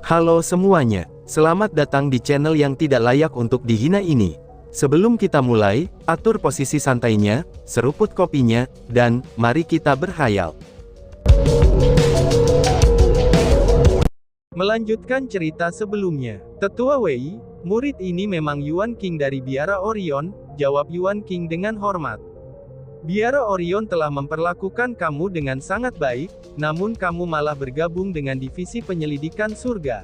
Halo semuanya, selamat datang di channel yang tidak layak untuk dihina ini. Sebelum kita mulai, atur posisi santainya, seruput kopinya, dan mari kita berhayal. Melanjutkan cerita sebelumnya, Tetua Wei, murid ini memang Yuan King dari Biara Orion, jawab Yuan King dengan hormat. Biara Orion telah memperlakukan kamu dengan sangat baik, namun kamu malah bergabung dengan divisi penyelidikan surga.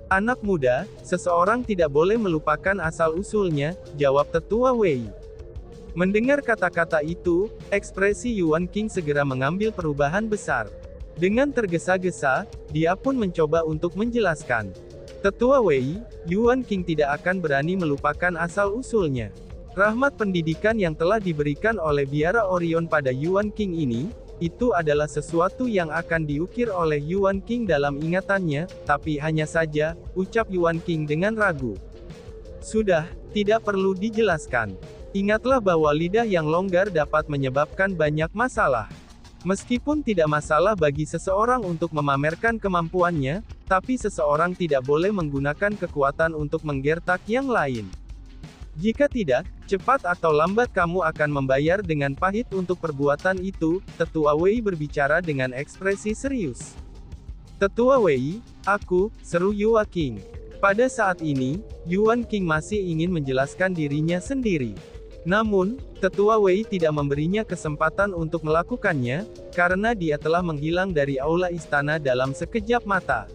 Anak muda, seseorang tidak boleh melupakan asal-usulnya, jawab Tetua Wei. Mendengar kata-kata itu, ekspresi Yuan King segera mengambil perubahan besar. Dengan tergesa-gesa, dia pun mencoba untuk menjelaskan. Tetua Wei, Yuan King tidak akan berani melupakan asal-usulnya. Rahmat pendidikan yang telah diberikan oleh Biara Orion pada Yuan King ini, itu adalah sesuatu yang akan diukir oleh Yuan King dalam ingatannya, tapi hanya saja, ucap Yuan King dengan ragu. Sudah, tidak perlu dijelaskan. Ingatlah bahwa lidah yang longgar dapat menyebabkan banyak masalah. Meskipun tidak masalah bagi seseorang untuk memamerkan kemampuannya, tapi seseorang tidak boleh menggunakan kekuatan untuk menggertak yang lain. Jika tidak, cepat atau lambat kamu akan membayar dengan pahit untuk perbuatan itu, Tetua Wei berbicara dengan ekspresi serius. Tetua Wei, aku, seru Yuan King. Pada saat ini, Yuan King masih ingin menjelaskan dirinya sendiri. Namun, Tetua Wei tidak memberinya kesempatan untuk melakukannya, karena dia telah menghilang dari aula istana dalam sekejap mata.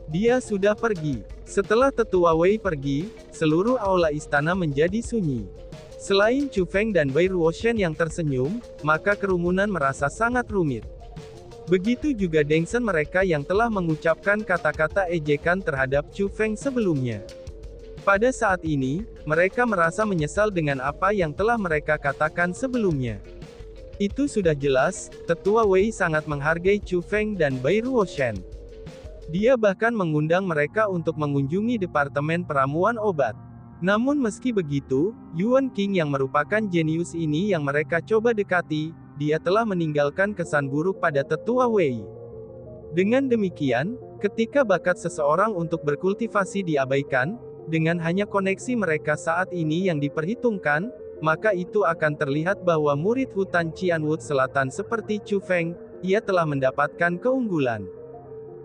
Dia sudah pergi. Setelah Tetua Wei pergi, seluruh aula istana menjadi sunyi. Selain Chu Feng dan Wei Ruoshen yang tersenyum, maka kerumunan merasa sangat rumit. Begitu juga Deng Sen mereka yang telah mengucapkan kata-kata ejekan terhadap Chu Feng sebelumnya. Pada saat ini, mereka merasa menyesal dengan apa yang telah mereka katakan sebelumnya. Itu sudah jelas, Tetua Wei sangat menghargai Chu Feng dan Wei Ruoshen. Dia bahkan mengundang mereka untuk mengunjungi Departemen Peramuan Obat. Namun meski begitu, Yuan King yang merupakan jenius ini yang mereka coba dekati, dia telah meninggalkan kesan buruk pada Tetua Wei. Dengan demikian, ketika bakat seseorang untuk berkultivasi diabaikan, dengan hanya koneksi mereka saat ini yang diperhitungkan, maka itu akan terlihat bahwa murid hutan Qianwood Selatan seperti Chu Feng, ia telah mendapatkan keunggulan.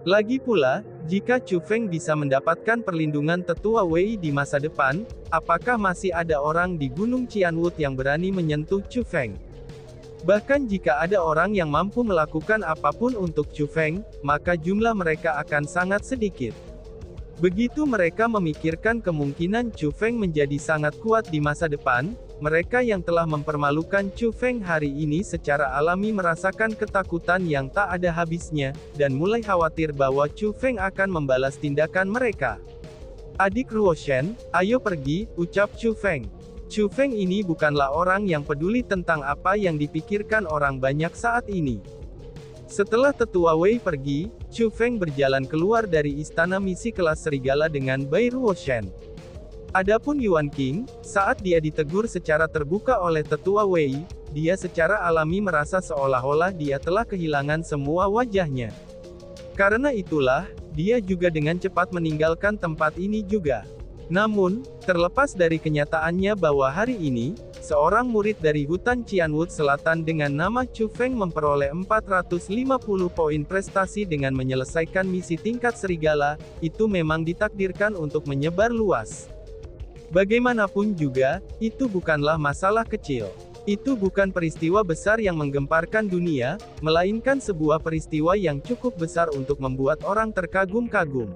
Lagi pula, jika Chu Feng bisa mendapatkan perlindungan Tetua Wei di masa depan, apakah masih ada orang di Gunung Qianwood yang berani menyentuh Chu Feng? Bahkan jika ada orang yang mampu melakukan apapun untuk Chu Feng, maka jumlah mereka akan sangat sedikit. Begitu mereka memikirkan kemungkinan Chu Feng menjadi sangat kuat di masa depan, mereka yang telah mempermalukan Chu Feng hari ini secara alami merasakan ketakutan yang tak ada habisnya, dan mulai khawatir bahwa Chu Feng akan membalas tindakan mereka. Adik Ruoshen, ayo pergi, ucap Chu Feng. Chu Feng ini bukanlah orang yang peduli tentang apa yang dipikirkan orang banyak saat ini. Setelah Tetua Wei pergi, Chu Feng berjalan keluar dari istana misi kelas serigala dengan Wei Ruoshen. Adapun Yuan King, saat dia ditegur secara terbuka oleh Tetua Wei, dia secara alami merasa seolah-olah dia telah kehilangan semua wajahnya. Karena itulah, dia juga dengan cepat meninggalkan tempat ini juga. Namun, terlepas dari kenyataannya bahwa hari ini, seorang murid dari hutan Qianwood Selatan dengan nama Chu Feng memperoleh 450 poin prestasi dengan menyelesaikan misi tingkat serigala, itu memang ditakdirkan untuk menyebar luas. Bagaimanapun juga, itu bukanlah masalah kecil. Itu bukan peristiwa besar yang menggemparkan dunia, melainkan sebuah peristiwa yang cukup besar untuk membuat orang terkagum-kagum.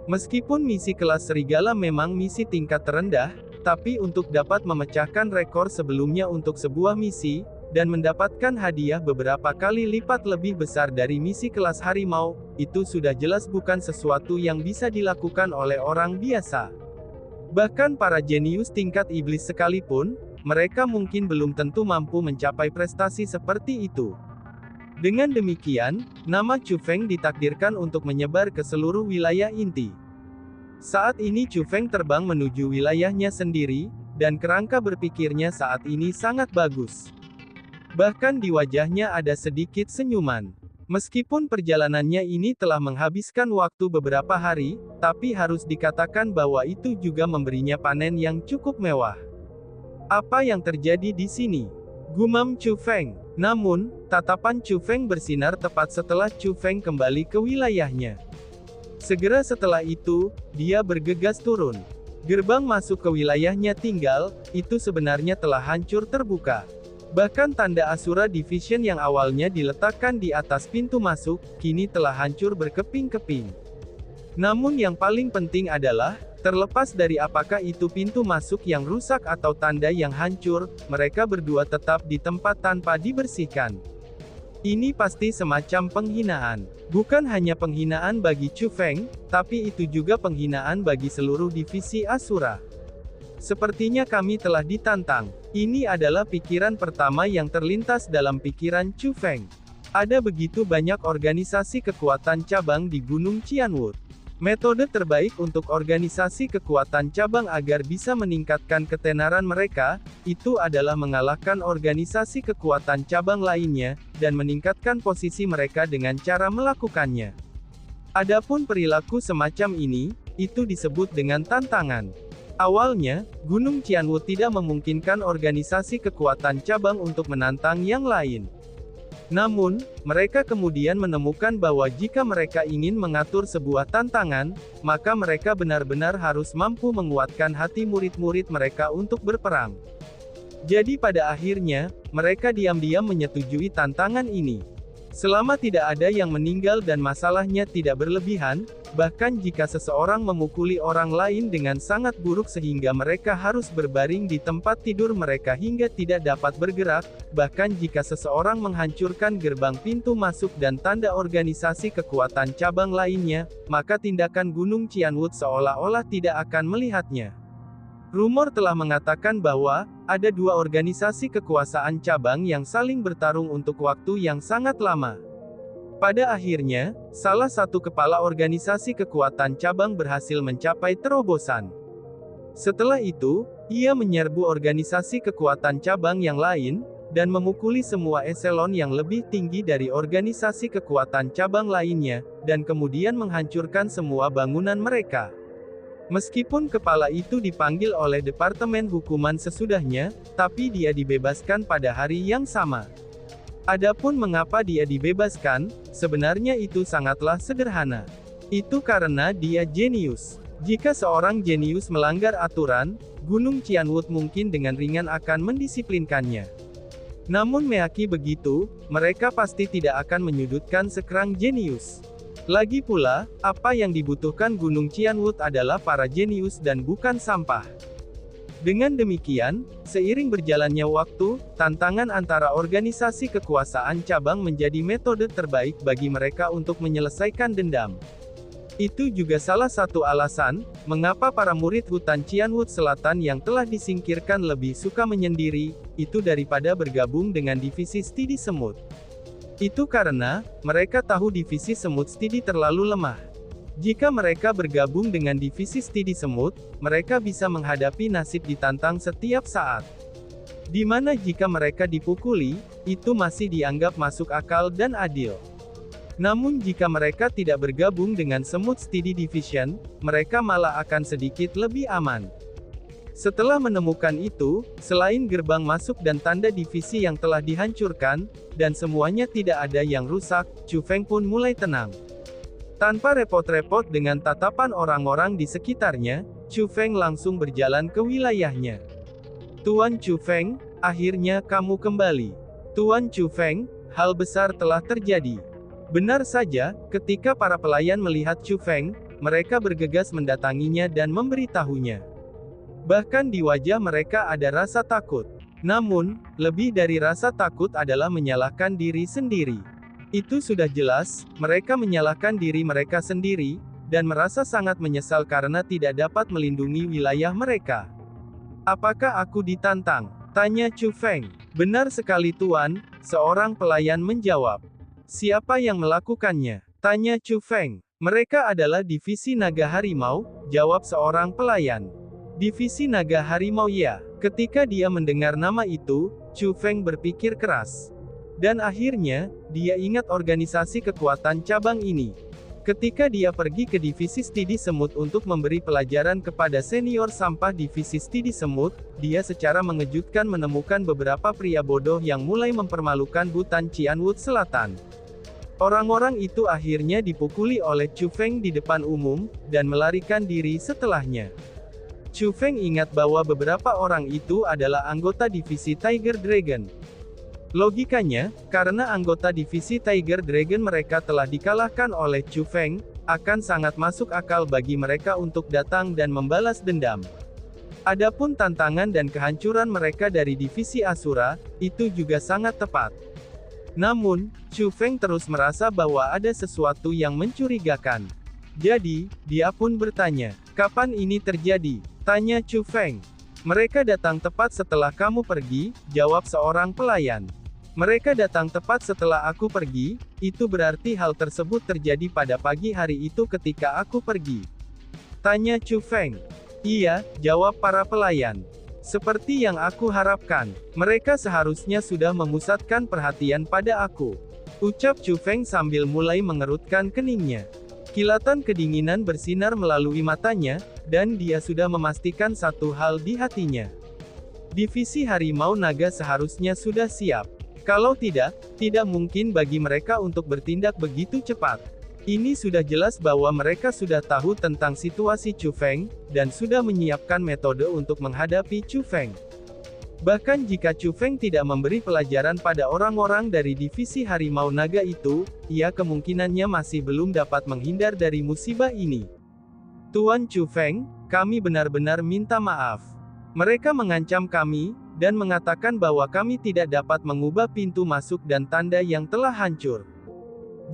Meskipun misi kelas serigala memang misi tingkat terendah, tapi untuk dapat memecahkan rekor sebelumnya untuk sebuah misi, dan mendapatkan hadiah beberapa kali lipat lebih besar dari misi kelas harimau, itu sudah jelas bukan sesuatu yang bisa dilakukan oleh orang biasa. Bahkan para jenius tingkat iblis sekalipun, mereka mungkin belum tentu mampu mencapai prestasi seperti itu. Dengan demikian, nama Chu Feng ditakdirkan untuk menyebar ke seluruh wilayah inti. Saat ini Chu Feng terbang menuju wilayahnya sendiri, dan kerangka berpikirnya saat ini sangat bagus. Bahkan di wajahnya ada sedikit senyuman. Meskipun perjalanannya ini telah menghabiskan waktu beberapa hari, tapi harus dikatakan bahwa itu juga memberinya panen yang cukup mewah. Apa yang terjadi di sini? Gumam Chu Feng. Namun, tatapan Chu Feng bersinar tepat setelah Chu Feng kembali ke wilayahnya. Segera setelah itu, dia bergegas turun. Gerbang masuk ke wilayahnya tinggal, itu sebenarnya telah hancur terbuka. Bahkan tanda Asura Division yang awalnya diletakkan di atas pintu masuk, kini telah hancur berkeping-keping. Namun yang paling penting adalah, terlepas dari apakah itu pintu masuk yang rusak atau tanda yang hancur, mereka berdua tetap di tempat tanpa dibersihkan. Ini pasti semacam penghinaan. Bukan hanya penghinaan bagi Chu Feng, tapi itu juga penghinaan bagi seluruh divisi Asura. Sepertinya kami telah ditantang. Ini adalah pikiran pertama yang terlintas dalam pikiran Chu Feng. Ada begitu banyak organisasi kekuatan cabang di Gunung Qianwood. Metode terbaik untuk organisasi kekuatan cabang agar bisa meningkatkan ketenaran mereka, itu adalah mengalahkan organisasi kekuatan cabang lainnya, dan meningkatkan posisi mereka dengan cara melakukannya. Adapun perilaku semacam ini, itu disebut dengan tantangan. Awalnya, Gunung Qianwood tidak memungkinkan organisasi kekuatan cabang untuk menantang yang lain. Namun, mereka kemudian menemukan bahwa jika mereka ingin mengatur sebuah tantangan, maka mereka benar-benar harus mampu menguatkan hati murid-murid mereka untuk berperang. Jadi pada akhirnya, mereka diam-diam menyetujui tantangan ini. Selama tidak ada yang meninggal dan masalahnya tidak berlebihan, bahkan jika seseorang memukuli orang lain dengan sangat buruk sehingga mereka harus berbaring di tempat tidur mereka hingga tidak dapat bergerak, bahkan jika seseorang menghancurkan gerbang pintu masuk dan tanda organisasi kekuatan cabang lainnya, maka tindakan Gunung Qianwood seolah-olah tidak akan melihatnya. Rumor telah mengatakan bahwa, ada dua organisasi kekuasaan cabang yang saling bertarung untuk waktu yang sangat lama. Pada akhirnya, salah satu kepala organisasi kekuatan cabang berhasil mencapai terobosan. Setelah itu, ia menyerbu organisasi kekuatan cabang yang lain, dan memukuli semua eselon yang lebih tinggi dari organisasi kekuatan cabang lainnya, dan kemudian menghancurkan semua bangunan mereka. Meskipun kepala itu dipanggil oleh Departemen Hukuman sesudahnya, tapi dia dibebaskan pada hari yang sama. Adapun mengapa dia dibebaskan, sebenarnya itu sangatlah sederhana. Itu karena dia jenius. Jika seorang jenius melanggar aturan, Gunung Qianwood mungkin dengan ringan akan mendisiplinkannya. Namun meaki begitu, mereka pasti tidak akan menyudutkan sekerang jenius. Lagi pula, apa yang dibutuhkan Gunung Qianwood adalah para jenius dan bukan sampah. Dengan demikian, seiring berjalannya waktu, tantangan antara organisasi kekuasaan cabang menjadi metode terbaik bagi mereka untuk menyelesaikan dendam. Itu juga salah satu alasan, mengapa para murid hutan Qianwood Selatan yang telah disingkirkan lebih suka menyendiri, itu daripada bergabung dengan divisi Stidi Semut. Itu karena, mereka tahu divisi Semut Stidi terlalu lemah. Jika mereka bergabung dengan divisi Stidi Semut, mereka bisa menghadapi nasib ditantang setiap saat. Di mana jika mereka dipukuli, itu masih dianggap masuk akal dan adil. Namun jika mereka tidak bergabung dengan Semut Stidi Division, mereka malah akan sedikit lebih aman. Setelah menemukan itu, selain gerbang masuk dan tanda divisi yang telah dihancurkan, dan semuanya tidak ada yang rusak, Chu Feng pun mulai tenang. Tanpa repot-repot dengan tatapan orang-orang di sekitarnya, Chu Feng langsung berjalan ke wilayahnya. Tuan Chu Feng, akhirnya kamu kembali. Tuan Chu Feng, hal besar telah terjadi. Benar saja, ketika para pelayan melihat Chu Feng, mereka bergegas mendatanginya dan memberitahunya. Bahkan di wajah mereka ada rasa takut. Namun, lebih dari rasa takut adalah menyalahkan diri sendiri. Itu sudah jelas, mereka menyalahkan diri mereka sendiri, dan merasa sangat menyesal karena tidak dapat melindungi wilayah mereka. Apakah aku ditantang? Tanya Chu Feng. Benar sekali Tuan, seorang pelayan menjawab. Siapa yang melakukannya? Tanya Chu Feng. Mereka adalah divisi naga harimau, jawab seorang pelayan. Divisi naga harimau ya. Ketika dia mendengar nama itu, Chu Feng berpikir keras. Dan akhirnya, dia ingat organisasi kekuatan cabang ini. Ketika dia pergi ke divisi studi semut untuk memberi pelajaran kepada senior sampah divisi studi semut, dia secara mengejutkan menemukan beberapa pria bodoh yang mulai mempermalukan hutan Cianwood Selatan. Orang-orang itu akhirnya dipukuli oleh Chu Feng di depan umum, dan melarikan diri setelahnya. Chu Feng ingat bahwa beberapa orang itu adalah anggota divisi Tiger Dragon. Logikanya, karena anggota divisi Tiger Dragon mereka telah dikalahkan oleh Chu Feng, akan sangat masuk akal bagi mereka untuk datang dan membalas dendam. Adapun tantangan dan kehancuran mereka dari divisi Asura, itu juga sangat tepat. Namun, Chu Feng terus merasa bahwa ada sesuatu yang mencurigakan. Jadi, dia pun bertanya, "Kapan ini terjadi?" tanya Chu Feng. "Mereka datang tepat setelah kamu pergi," jawab seorang pelayan. "Mereka datang tepat setelah aku pergi, itu berarti hal tersebut terjadi pada pagi hari itu ketika aku pergi," tanya Chu Feng. "Iya," jawab para pelayan. "Seperti yang aku harapkan, mereka seharusnya sudah memusatkan perhatian pada aku," ucap Chu Feng sambil mulai mengerutkan keningnya. Kilatan kedinginan bersinar melalui matanya, dan dia sudah memastikan satu hal di hatinya. Divisi Harimau Naga seharusnya sudah siap. Kalau tidak, tidak mungkin bagi mereka untuk bertindak begitu cepat. Ini sudah jelas bahwa mereka sudah tahu tentang situasi Chu Feng, dan sudah menyiapkan metode untuk menghadapi Chu Feng. Bahkan jika Chu Feng tidak memberi pelajaran pada orang-orang dari divisi Harimau Naga itu, ia kemungkinannya masih belum dapat menghindar dari musibah ini. "Tuan Chu Feng, kami benar-benar minta maaf. Mereka mengancam kami, dan mengatakan bahwa kami tidak dapat mengubah pintu masuk dan tanda yang telah hancur.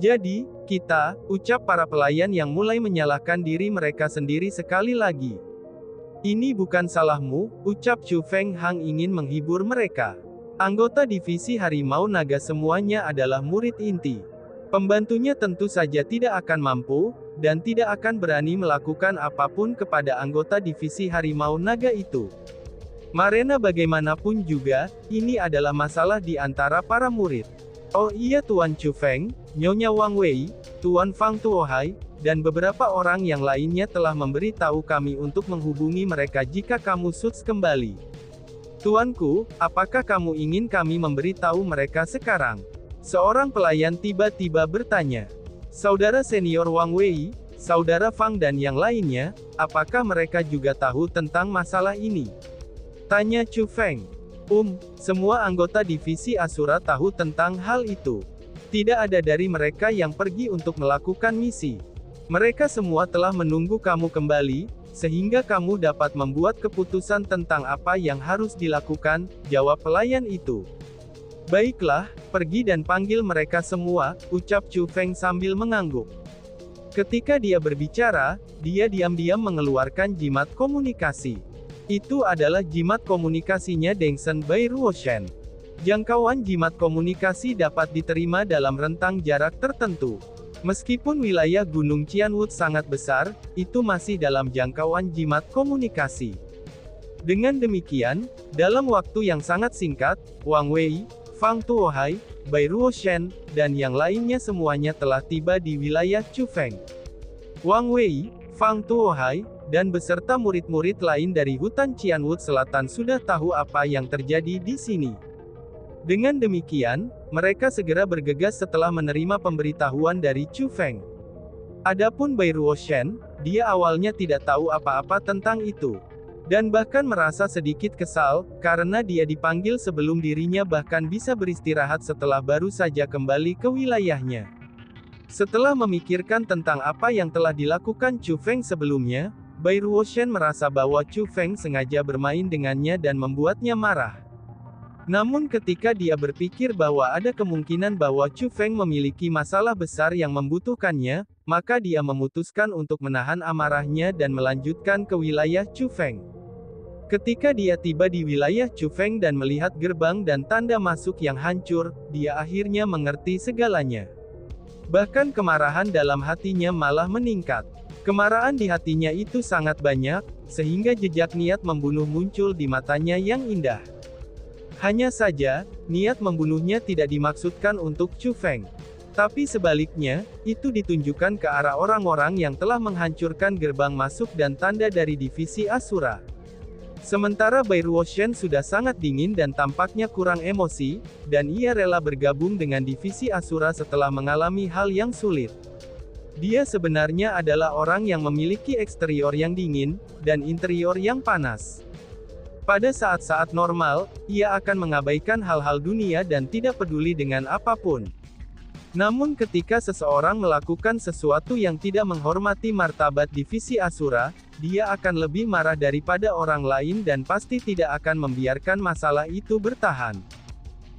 Jadi, kita," ucap para pelayan yang mulai menyalahkan diri mereka sendiri sekali lagi. "Ini bukan salahmu," ucap Chu Feng Hang ingin menghibur mereka. "Anggota divisi Harimau Naga semuanya adalah murid inti. Pembantunya tentu saja tidak akan mampu, dan tidak akan berani melakukan apapun kepada anggota divisi Harimau Naga itu. Marena bagaimanapun juga, ini adalah masalah di antara para murid." "Oh iya Tuan Chu Feng, Nyonya Wang Wei, Tuan Fang Tuohai, dan beberapa orang yang lainnya telah memberi tahu kami untuk menghubungi mereka jika kamu suits kembali. Tuanku, apakah kamu ingin kami memberi tahu mereka sekarang?" Seorang pelayan tiba-tiba bertanya. Saudara senior Wang Wei, saudara Fang dan yang lainnya, apakah mereka juga tahu tentang masalah ini? Tanya Chu Feng. Semua anggota divisi Asura tahu tentang hal itu. Tidak ada dari mereka yang pergi untuk melakukan misi. Mereka semua telah menunggu kamu kembali, sehingga kamu dapat membuat keputusan tentang apa yang harus dilakukan, jawab pelayan itu. "Baiklah, pergi dan panggil mereka semua," ucap Chu Feng sambil mengangguk. Ketika dia berbicara, dia diam-diam mengeluarkan jimat komunikasi. Itu adalah jimat komunikasinya Dengsen Bai Ruoshen. Jangkauan jimat komunikasi dapat diterima dalam rentang jarak tertentu. Meskipun wilayah Gunung Cianwood sangat besar, itu masih dalam jangkauan jimat komunikasi. Dengan demikian, dalam waktu yang sangat singkat, Wang Wei, Fang Tuohai, Bai Ruoshen, dan yang lainnya semuanya telah tiba di wilayah Chu Feng. Wang Wei, Fang Tuohai, dan beserta murid-murid lain dari hutan Cianwood Selatan sudah tahu apa yang terjadi di sini. Dengan demikian, mereka segera bergegas setelah menerima pemberitahuan dari Chu Feng. Adapun Bai Ruoshen, dia awalnya tidak tahu apa-apa tentang itu. Dan bahkan merasa sedikit kesal, karena dia dipanggil sebelum dirinya bahkan bisa beristirahat setelah baru saja kembali ke wilayahnya. Setelah memikirkan tentang apa yang telah dilakukan Chu Feng sebelumnya, Bai Ruoshen merasa bahwa Chu Feng sengaja bermain dengannya dan membuatnya marah. Namun ketika dia berpikir bahwa ada kemungkinan bahwa Chu Feng memiliki masalah besar yang membutuhkannya, maka dia memutuskan untuk menahan amarahnya dan melanjutkan ke wilayah Chu Feng. Ketika dia tiba di wilayah Chu Feng dan melihat gerbang dan tanda masuk yang hancur, dia akhirnya mengerti segalanya. Bahkan kemarahan dalam hatinya malah meningkat. Kemarahan di hatinya itu sangat banyak, sehingga jejak niat membunuh muncul di matanya yang indah. Hanya saja, niat membunuhnya tidak dimaksudkan untuk Chu Feng. Tapi sebaliknya, itu ditunjukkan ke arah orang-orang yang telah menghancurkan gerbang masuk dan tanda dari divisi Asura. Sementara Bai Ruoshan sudah sangat dingin dan tampaknya kurang emosi, dan ia rela bergabung dengan divisi Asura setelah mengalami hal yang sulit. Dia sebenarnya adalah orang yang memiliki eksterior yang dingin, dan interior yang panas. Pada saat-saat normal, ia akan mengabaikan hal-hal dunia dan tidak peduli dengan apapun. Namun ketika seseorang melakukan sesuatu yang tidak menghormati martabat divisi Asura, dia akan lebih marah daripada orang lain dan pasti tidak akan membiarkan masalah itu bertahan.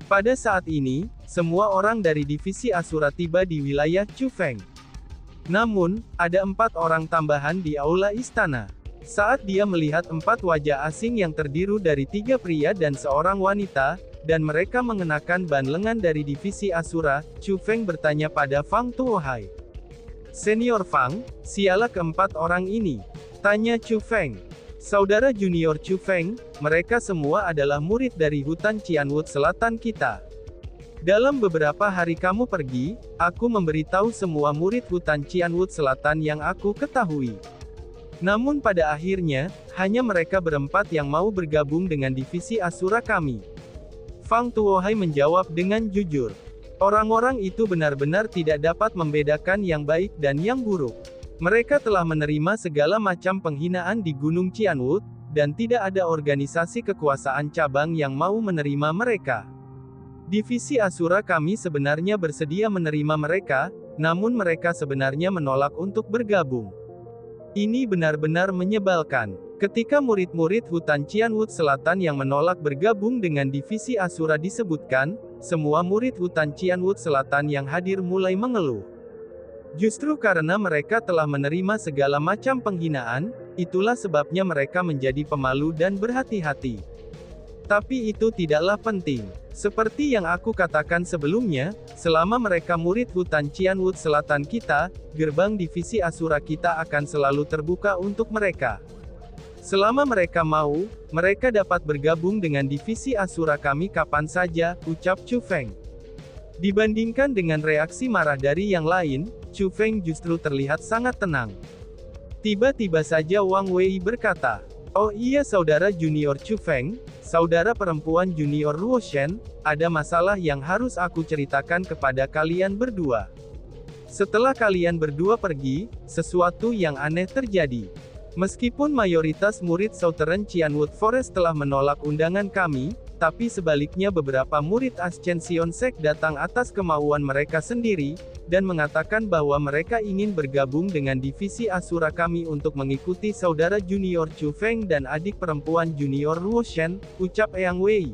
Pada saat ini, semua orang dari divisi Asura tiba di wilayah Chu Feng. Namun, ada 4 orang tambahan di aula istana. Saat dia melihat 4 wajah asing yang terdiri dari 3 pria dan seorang wanita, dan mereka mengenakan ban lengan dari divisi Asura, Chu Feng bertanya pada Fang Tuohai. "Senior Fang, siapa keempat orang ini?" tanya Chu Feng. "Saudara junior Chu Feng, mereka semua adalah murid dari hutan Qianwood Selatan kita. Dalam beberapa hari kamu pergi, aku memberitahu semua murid hutan Qianwood Selatan yang aku ketahui. Namun pada akhirnya, hanya mereka berempat yang mau bergabung dengan divisi Asura kami." Fang Tuohai menjawab dengan jujur. Orang-orang itu benar-benar tidak dapat membedakan yang baik dan yang buruk. Mereka telah menerima segala macam penghinaan di Gunung Qianwood, dan tidak ada organisasi kekuasaan cabang yang mau menerima mereka. Divisi Asura kami sebenarnya bersedia menerima mereka, namun mereka sebenarnya menolak untuk bergabung. Ini benar-benar menyebalkan. Ketika murid-murid hutan Qianwood Selatan yang menolak bergabung dengan divisi Asura disebutkan, semua murid hutan Qianwood Selatan yang hadir mulai mengeluh. Justru karena mereka telah menerima segala macam penghinaan, itulah sebabnya mereka menjadi pemalu dan berhati-hati. Tapi itu tidaklah penting. Seperti yang aku katakan sebelumnya, selama mereka murid hutan Qianwood Selatan kita, gerbang divisi Asura kita akan selalu terbuka untuk mereka. Selama mereka mau, mereka dapat bergabung dengan divisi Asura kami kapan saja, ucap Chu Feng. Dibandingkan dengan reaksi marah dari yang lain, Chu Feng justru terlihat sangat tenang. Tiba-tiba saja Wang Wei berkata, "Oh iya saudara junior Chu Feng, saudara perempuan junior Ruoshan, ada masalah yang harus aku ceritakan kepada kalian berdua. Setelah kalian berdua pergi, sesuatu yang aneh terjadi. Meskipun mayoritas murid Southern Qianwood Forest telah menolak undangan kami, tapi sebaliknya beberapa murid Ascension Sect datang atas kemauan mereka sendiri, dan mengatakan bahwa mereka ingin bergabung dengan divisi Asura kami untuk mengikuti saudara junior Chu Feng dan adik perempuan junior Ruoshan, ucap Yang Wei.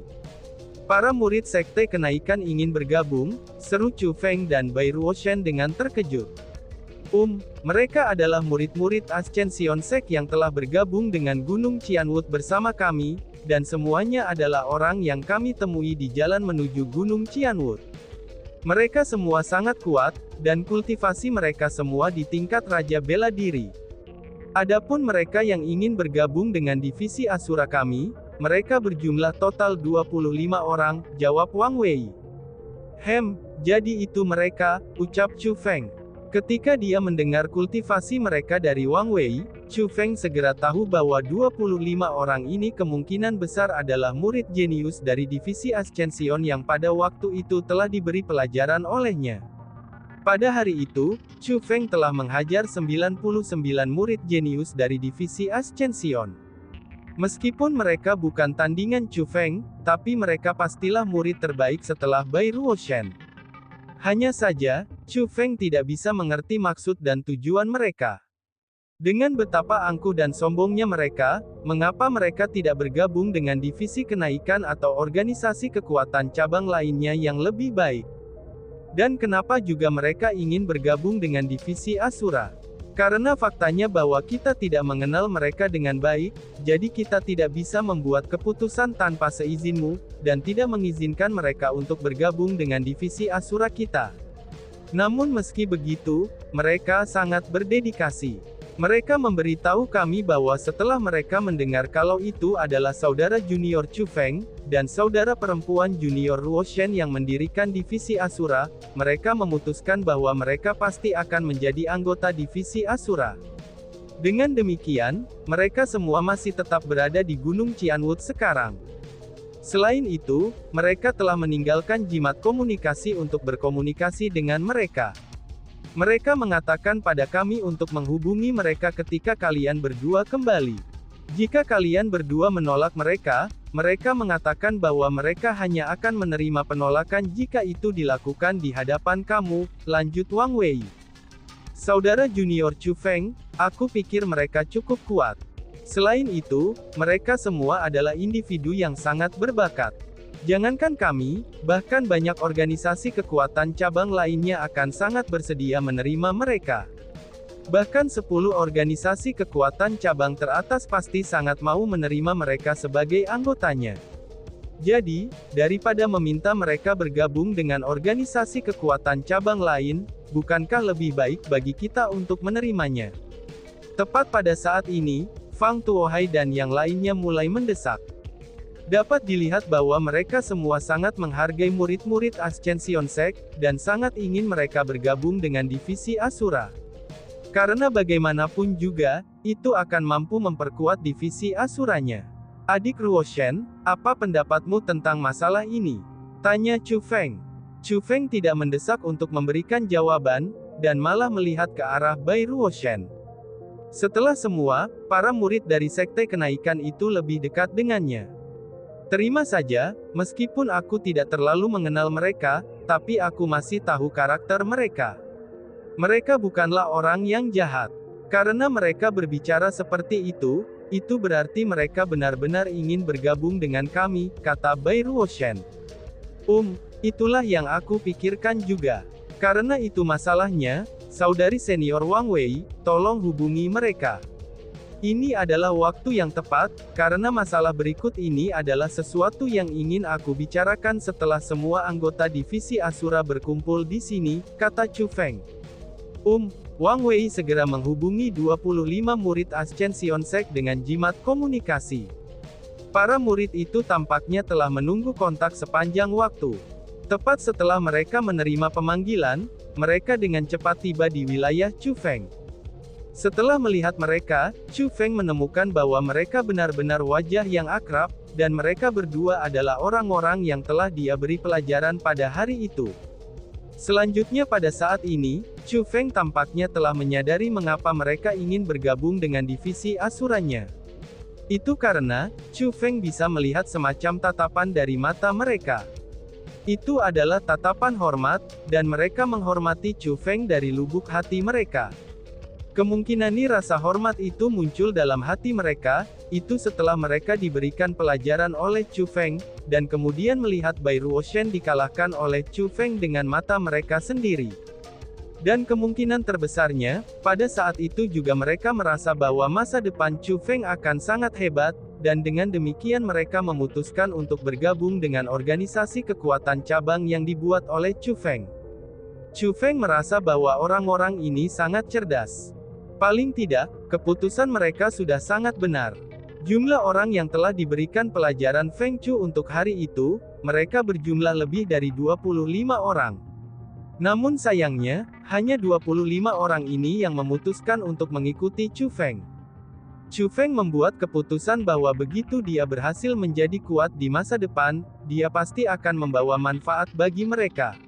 Para murid Sekte Kenaikan ingin bergabung, seru Chu Feng dan Bai Ruoshan dengan terkejut. Mereka adalah murid-murid Ascension Sect yang telah bergabung dengan Gunung Qianwood bersama kami, dan semuanya adalah orang yang kami temui di jalan menuju Gunung Qianwood. Mereka semua sangat kuat, dan kultivasi mereka semua di tingkat Raja Bela Diri. Adapun mereka yang ingin bergabung dengan divisi Asura kami, mereka berjumlah total 25 orang, jawab Wang Wei. Jadi itu mereka, ucap Chu Feng. Ketika dia mendengar kultivasi mereka dari Wang Wei, Chu Feng segera tahu bahwa 25 orang ini kemungkinan besar adalah murid jenius dari divisi Ascension yang pada waktu itu telah diberi pelajaran olehnya. Pada hari itu, Chu Feng telah menghajar 99 murid jenius dari divisi Ascension. Meskipun mereka bukan tandingan Chu Feng, tapi mereka pastilah murid terbaik setelah Bai Ruoshan. Hanya saja, Chu Feng tidak bisa mengerti maksud dan tujuan mereka. Dengan betapa angkuh dan sombongnya mereka, mengapa mereka tidak bergabung dengan divisi kenaikan atau organisasi kekuatan cabang lainnya yang lebih baik? Dan kenapa juga mereka ingin bergabung dengan divisi Asura? Karena faktanya bahwa kita tidak mengenal mereka dengan baik, jadi kita tidak bisa membuat keputusan tanpa seizinmu, dan tidak mengizinkan mereka untuk bergabung dengan divisi Asura kita. Namun meski begitu, mereka sangat berdedikasi. Mereka memberitahu kami bahwa setelah mereka mendengar kalau itu adalah saudara junior Chu Feng, dan saudara perempuan junior Ruo Shen yang mendirikan divisi Asura, mereka memutuskan bahwa mereka pasti akan menjadi anggota divisi Asura. Dengan demikian, mereka semua masih tetap berada di Gunung Qianwood sekarang. Selain itu, mereka telah meninggalkan jimat komunikasi untuk berkomunikasi dengan mereka. Mereka mengatakan pada kami untuk menghubungi mereka ketika kalian berdua kembali. Jika kalian berdua menolak mereka, mereka mengatakan bahwa mereka hanya akan menerima penolakan jika itu dilakukan di hadapan kamu, lanjut Wang Wei. Saudara junior Chu Feng, aku pikir mereka cukup kuat. Selain itu, mereka semua adalah individu yang sangat berbakat. Jangankan kami, bahkan banyak organisasi kekuatan cabang lainnya akan sangat bersedia menerima mereka. Bahkan 10 organisasi kekuatan cabang teratas pasti sangat mau menerima mereka sebagai anggotanya. Jadi, daripada meminta mereka bergabung dengan organisasi kekuatan cabang lain, bukankah lebih baik bagi kita untuk menerimanya? Tepat pada saat ini, Fang Tuohai dan yang lainnya mulai mendesak. Dapat dilihat bahwa mereka semua sangat menghargai murid-murid Ascension Sect, dan sangat ingin mereka bergabung dengan divisi Asura. Karena bagaimanapun juga, itu akan mampu memperkuat divisi Asuranya. Adik Ruo Shen, apa pendapatmu tentang masalah ini? Tanya Chu Feng. Chu Feng tidak mendesak untuk memberikan jawaban, dan malah melihat ke arah Bai Ruo Shen. Setelah semua, para murid dari Sekte Kenaikan itu lebih dekat dengannya. Terima saja, meskipun aku tidak terlalu mengenal mereka, tapi aku masih tahu karakter mereka. Mereka bukanlah orang yang jahat. Karena mereka berbicara seperti itu berarti mereka benar-benar ingin bergabung dengan kami, kata Bai Ruo Shen. Itulah yang aku pikirkan juga. Karena itu masalahnya, saudari senior Wang Wei, tolong hubungi mereka. Ini adalah waktu yang tepat, karena masalah berikut ini adalah sesuatu yang ingin aku bicarakan setelah semua anggota divisi Asura berkumpul di sini, kata Chu Feng. Wang Wei segera menghubungi 25 murid Ascension Sect dengan jimat komunikasi. Para murid itu tampaknya telah menunggu kontak sepanjang waktu. Tepat setelah mereka menerima pemanggilan, mereka dengan cepat tiba di wilayah Chu Feng. Setelah melihat mereka, Chu Feng menemukan bahwa mereka benar-benar wajah yang akrab, dan mereka berdua adalah orang-orang yang telah dia beri pelajaran pada hari itu. Selanjutnya pada saat ini, Chu Feng tampaknya telah menyadari mengapa mereka ingin bergabung dengan divisi Asuranya. Itu karena, Chu Feng bisa melihat semacam tatapan dari mata mereka. Itu adalah tatapan hormat, dan mereka menghormati Chu Feng dari lubuk hati mereka. Kemungkinan rasa hormat itu muncul dalam hati mereka, itu setelah mereka diberikan pelajaran oleh Chu Feng, dan kemudian melihat Bai Ruo Shen dikalahkan oleh Chu Feng dengan mata mereka sendiri. Dan kemungkinan terbesarnya, pada saat itu juga mereka merasa bahwa masa depan Chu Feng akan sangat hebat, dan dengan demikian mereka memutuskan untuk bergabung dengan organisasi kekuatan cabang yang dibuat oleh Chu Feng. Chu Feng merasa bahwa orang-orang ini sangat cerdas. Paling tidak, keputusan mereka sudah sangat benar. Jumlah orang yang telah diberikan pelajaran Feng Chu untuk hari itu, mereka berjumlah lebih dari 25 orang. Namun sayangnya, hanya 25 orang ini yang memutuskan untuk mengikuti Chu Feng. Chu Feng membuat keputusan bahwa begitu dia berhasil menjadi kuat di masa depan, dia pasti akan membawa manfaat bagi mereka.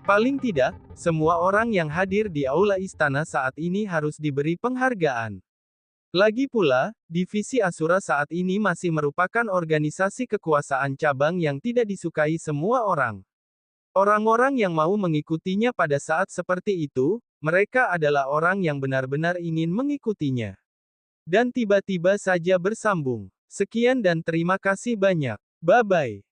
Paling tidak, semua orang yang hadir di aula istana saat ini harus diberi penghargaan. Lagi pula, divisi Asura saat ini masih merupakan organisasi kekuasaan cabang yang tidak disukai semua orang. Orang-orang yang mau mengikutinya pada saat seperti itu, mereka adalah orang yang benar-benar ingin mengikutinya. Dan tiba-tiba saja bersambung. Sekian dan terima kasih banyak. Bye-bye.